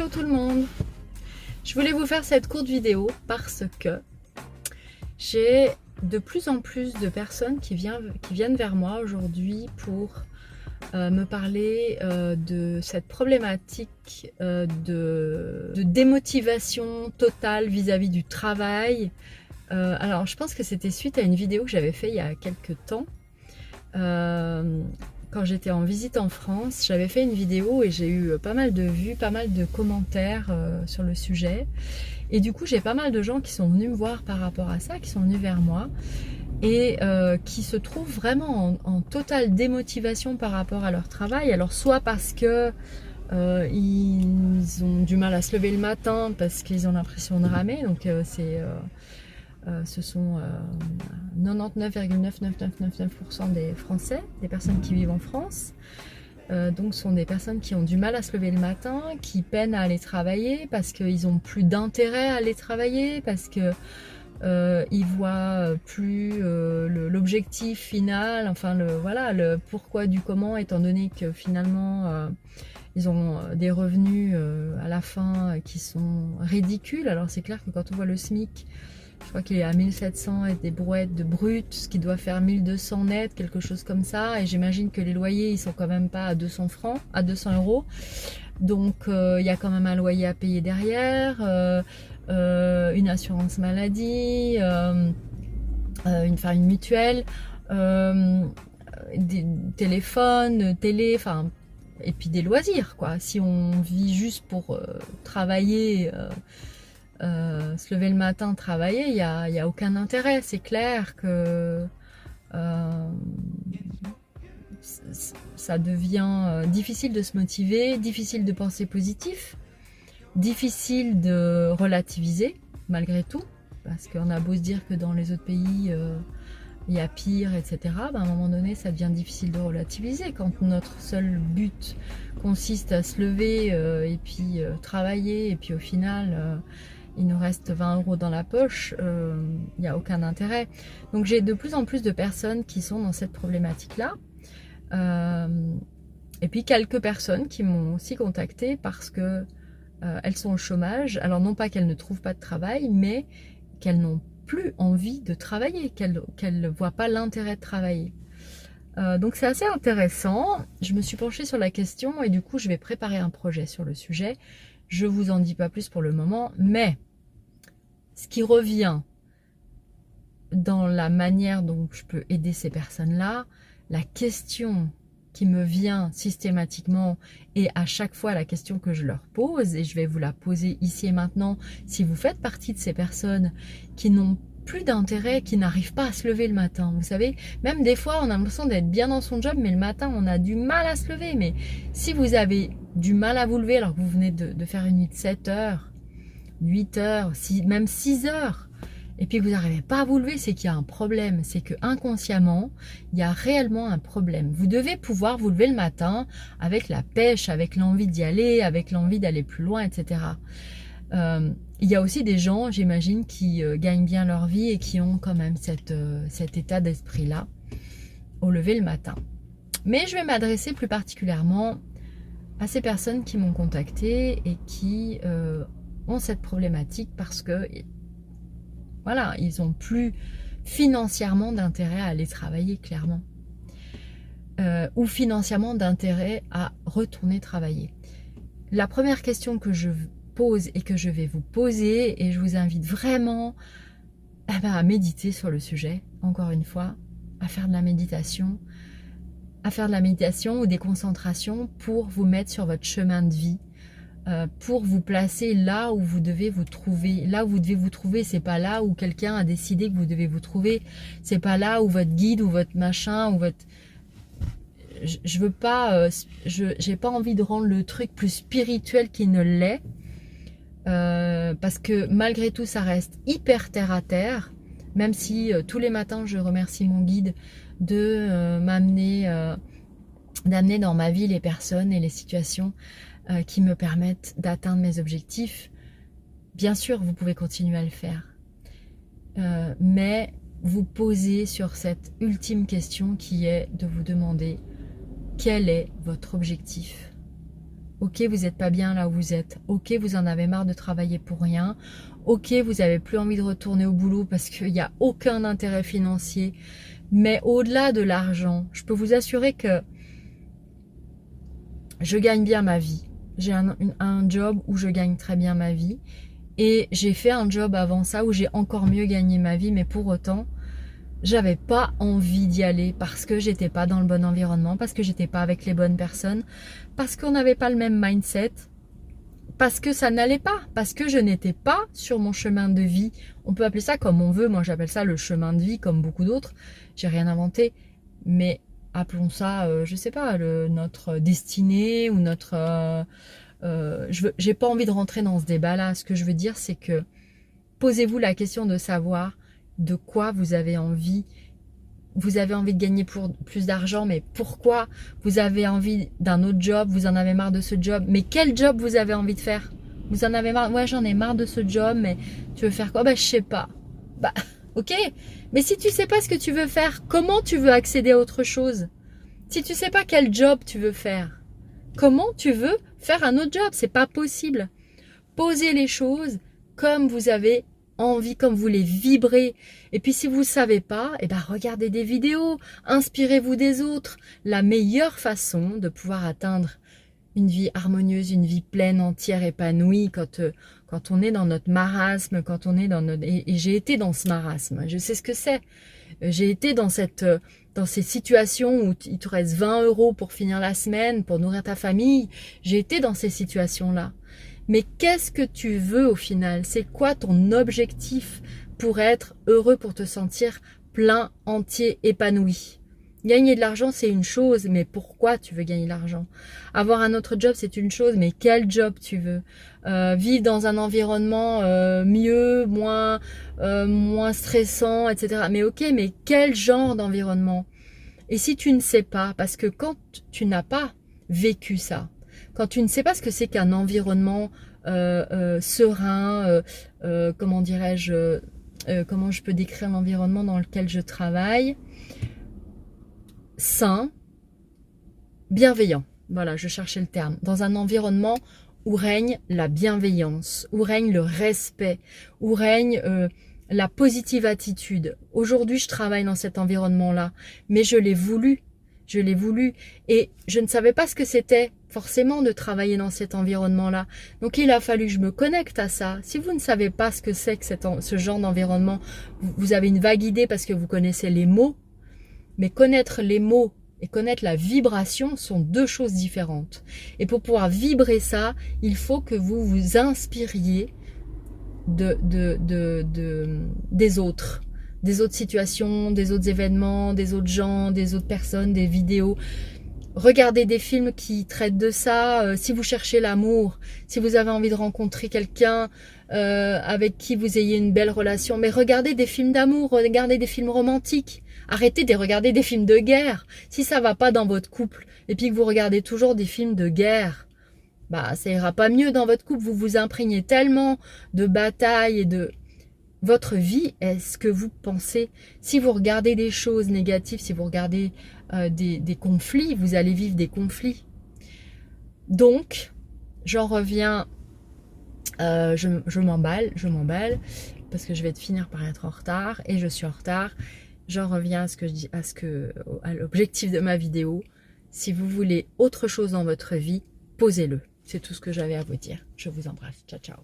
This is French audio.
Hello tout le monde. Je voulais vous faire cette courte vidéo parce que j'ai de plus en plus de personnes qui viennent vers moi aujourd'hui pour me parler de cette problématique de démotivation totale vis-à-vis du travail. Alors je pense que c'était suite à une vidéo que j'avais fait il y a quelques temps. Quand j'étais en visite en France, j'avais fait une vidéo et j'ai eu pas mal de vues, pas mal de commentaires sur le sujet. Et du coup, j'ai pas mal de gens qui sont venus me voir par rapport à ça, qui sont venus vers moi et qui se trouvent vraiment en totale démotivation par rapport à leur travail. Alors soit parce que ils ont du mal à se lever le matin parce qu'ils ont l'impression de ramer, donc ce sont 99,99999% des Français, des personnes qui vivent en France. Donc ce sont des personnes qui ont du mal à se lever le matin, qui peinent à aller travailler parce qu'ils n'ont plus d'intérêt à aller travailler, parce que ils voient plus l'objectif final, enfin le pourquoi du comment, étant donné que finalement ils ont des revenus à la fin qui sont ridicules. Alors c'est clair que quand on voit le SMIC, je crois qu'il est à 1700 et des brouettes de brut, ce qui doit faire 1200 net, quelque chose comme ça. Et j'imagine que les loyers, ils sont quand même pas à 200 francs, à 200 euros. Donc il y a quand même un loyer à payer derrière, une assurance maladie, une mutuelle, des téléphones, télé, enfin, et puis des loisirs, quoi. Si on vit juste pour travailler, se lever le matin, travailler, il y a aucun intérêt. C'est clair que ça devient difficile de se motiver, difficile de penser positif, difficile de relativiser malgré tout, parce qu'on a beau se dire que dans les autres pays il y a pire, etc. À un moment donné, ça devient difficile de relativiser quand notre seul but consiste à se lever et puis travailler, et puis au final il nous reste 20 euros dans la poche, il n'y a aucun intérêt. Donc j'ai de plus en plus de personnes qui sont dans cette problématique-là. Et puis quelques personnes qui m'ont aussi contactée parce que elles sont au chômage. Alors non pas qu'elles ne trouvent pas de travail, mais qu'elles n'ont plus envie de travailler, qu'elles ne voient pas l'intérêt de travailler. Donc c'est assez intéressant. Je me suis penchée sur la question et du coup je vais préparer un projet sur le sujet. Je vous en dis pas plus pour le moment, mais ce qui revient dans la manière dont je peux aider ces personnes-là, la question qui me vient systématiquement et à chaque fois la question que je leur pose, et je vais vous la poser ici et maintenant, si vous faites partie de ces personnes qui n'ont plus d'intérêt, qui n'arrivent pas à se lever le matin. Vous savez, même des fois on a l'impression d'être bien dans son job, mais le matin on a du mal à se lever. Mais si vous avez du mal à vous lever alors que vous venez de faire une nuit de 7 heures, 8 heures, même 6 heures, et puis vous n'arrivez pas à vous lever, c'est qu'il y a un problème. C'est que inconsciemment, il y a réellement un problème. Vous devez pouvoir vous lever le matin avec la pêche, avec l'envie d'y aller, avec l'envie d'aller plus loin, etc. Il y a aussi des gens, j'imagine, qui gagnent bien leur vie et qui ont quand même cet état d'esprit-là au lever le matin. Mais je vais m'adresser plus particulièrement à ces personnes qui m'ont contacté et qui ont cette problématique parce que voilà, ils n'ont plus financièrement d'intérêt à aller travailler, clairement. Ou financièrement d'intérêt à retourner travailler. La première question que je pose et que je vais vous poser, et je vous invite vraiment à méditer sur le sujet, encore une fois, à faire de la méditation, ou des concentrations pour vous mettre sur votre chemin de vie, pour vous placer là où vous devez vous trouver. Là où vous devez vous trouver, c'est pas là où quelqu'un a décidé que vous devez vous trouver. C'est pas là où votre guide ou votre machin ou votre... Je veux pas... j'ai pas envie de rendre le truc plus spirituel qu'il ne l'est. Parce que malgré tout, ça reste hyper terre à terre. Même si tous les matins, je remercie mon guide de d'amener dans ma vie les personnes et les situations qui me permettent d'atteindre mes objectifs. Bien sûr, vous pouvez continuer à le faire. Mais vous posez sur cette ultime question qui est de vous demander quel est votre objectif Ok, vous n'êtes pas bien là où vous êtes. Ok, vous en avez marre de travailler pour rien. Ok, vous n'avez plus envie de retourner au boulot parce qu'il n'y a aucun intérêt financier. Mais au-delà de l'argent, je peux vous assurer que je gagne bien ma vie. J'ai un job où je gagne très bien ma vie. Et j'ai fait un job avant ça où j'ai encore mieux gagné ma vie. Mais pour autant, j'avais pas envie d'y aller parce que j'étais pas dans le bon environnement, parce que j'étais pas avec les bonnes personnes, parce qu'on n'avait pas le même mindset, parce que ça n'allait pas, parce que je n'étais pas sur mon chemin de vie. On peut appeler ça comme on veut, moi j'appelle ça le chemin de vie comme beaucoup d'autres. J'ai rien inventé, mais appelons ça, je sais pas, notre destinée ou notre... j'ai pas envie de rentrer dans ce débat-là. Ce que je veux dire, c'est que posez-vous la question de savoir de quoi vous avez envie. Vous avez envie de gagner plus d'argent, mais pourquoi? Vous avez envie d'un autre job, vous en avez marre de ce job. Mais quel job vous avez envie de faire? Vous en avez marre? Ouais, j'en ai marre de ce job, mais tu veux faire quoi? Bah, je sais pas. Bah, ok. Mais si tu sais pas ce que tu veux faire, comment tu veux accéder à autre chose? Si tu sais pas quel job tu veux faire, comment tu veux faire un autre job? C'est pas possible. Posez les choses comme vous avez envie, comme vous les vibrez. Et puis si vous ne savez pas, eh ben regardez des vidéos, inspirez-vous des autres. La meilleure façon de pouvoir atteindre une vie harmonieuse, une vie pleine, entière, épanouie, quand on est dans notre marasme, quand on est dans notre... Et j'ai été dans ce marasme, je sais ce que c'est. J'ai été dans ces situations où il te reste 20 € pour finir la semaine, pour nourrir ta famille. J'ai été dans ces situations-là. Mais qu'est-ce que tu veux au final? C'est quoi ton objectif pour être heureux, pour te sentir plein, entier, épanoui? Gagner de l'argent, c'est une chose, mais pourquoi tu veux gagner de l'argent? Avoir un autre job, c'est une chose, mais quel job tu veux? Vivre dans un environnement mieux, moins stressant, etc. Mais ok, mais quel genre d'environnement? Et si tu ne sais pas, parce que quand tu n'as pas vécu ça, quand tu ne sais pas ce que c'est qu'un environnement serein, comment dirais-je, comment je peux décrire l'environnement dans lequel je travaille, sain, bienveillant. Voilà, je cherchais le terme. Dans un environnement où règne la bienveillance, où règne le respect, où règne la positive attitude. Aujourd'hui, je travaille dans cet environnement-là, mais je l'ai voulu. Je l'ai voulu et je ne savais pas ce que c'était forcément de travailler dans cet environnement-là. Donc il a fallu que je me connecte à ça. Si vous ne savez pas ce que c'est que ce genre d'environnement, vous avez une vague idée parce que vous connaissez les mots, mais connaître les mots et connaître la vibration sont deux choses différentes. Et pour pouvoir vibrer ça, il faut que vous vous inspiriez des autres situations, des autres événements, des autres gens, des autres personnes, des vidéos. Regardez des films qui traitent de ça. Si vous cherchez l'amour, si vous avez envie de rencontrer quelqu'un avec qui vous ayez une belle relation, mais regardez des films d'amour, regardez des films romantiques. Arrêtez de regarder des films de guerre. Si ça va pas dans votre couple et puis que vous regardez toujours des films de guerre, bah ça ira pas mieux dans votre couple. Vous vous imprégnez tellement de batailles et de... Votre vie, est-ce que vous pensez? Si vous regardez des choses négatives, si vous regardez des conflits, vous allez vivre des conflits. Donc, j'en reviens, je m'emballe, parce que je vais finir par être en retard, et je suis en retard. J'en reviens à ce que je dis, à l'objectif de ma vidéo. Si vous voulez autre chose dans votre vie, posez-le. C'est tout ce que j'avais à vous dire. Je vous embrasse. Ciao, ciao.